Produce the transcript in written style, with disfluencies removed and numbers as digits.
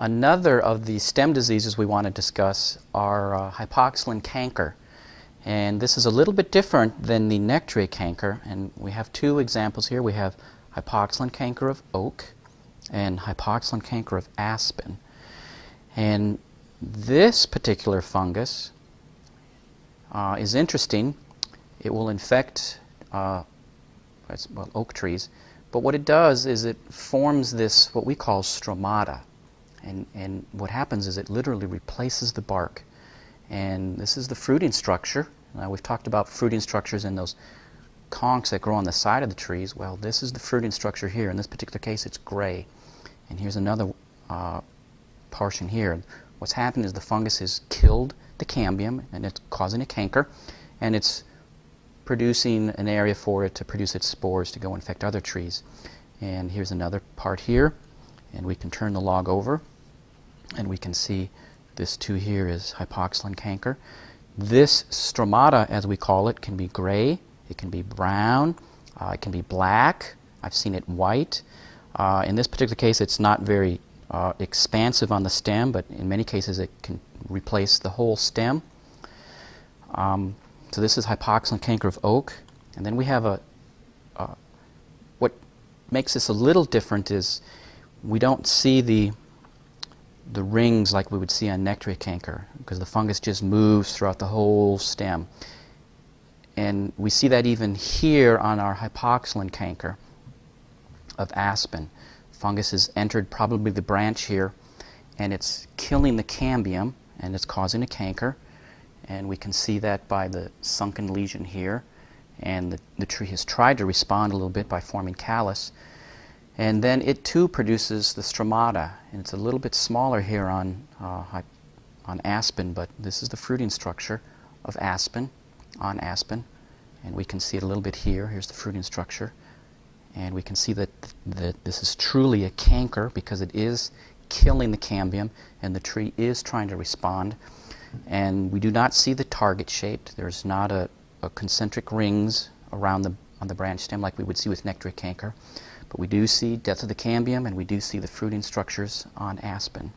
Another of the stem diseases we want to discuss are Hypoxylon canker. And this is a little bit different than the nectary canker, and we have two examples here. We have Hypoxylon canker of oak and Hypoxylon canker of aspen. And this particular fungus is interesting. It will infect oak trees, but what it does is it forms this what we call stromata. And what happens is it literally replaces the bark. And this is the fruiting structure. We've talked about fruiting structures in those conchs that grow on the side of the trees. Well, this is the fruiting structure here. In this particular case, it's gray. And here's another portion here. What's happened is the fungus has killed the cambium, and it's causing a canker, and it's producing an area for it to produce its spores to go infect other trees. And here's another part here, and we can turn the log over, and we can see this too here is Hypoxylon canker. This stromata, as we call it, can be gray, it can be brown, it can be black. I've seen it white. In this particular case, it's not very expansive on the stem, but in many cases it can replace the whole stem. So this is Hypoxylon canker of oak. And then we have what makes this a little different is we don't see the rings like we would see on nectary canker, because the fungus just moves throughout the whole stem. And we see that even here on our Hypoxylon canker of aspen. Fungus has entered probably the branch here, and it's killing the cambium, and it's causing a canker. And we can see that by the sunken lesion here. And the tree has tried to respond a little bit by forming callus. And then it too produces the stromata, and it's a little bit smaller here on aspen, but this is the fruiting structure of aspen, on aspen, and we can see it a little bit here. Here's the fruiting structure, and we can see that this is truly a canker because it is killing the cambium, and the tree is trying to respond. And we do not see the target shaped. There's not a concentric rings around on the branch stem like we would see with nectary canker. But we do see death of the cambium, and we do see the fruiting structures on aspen.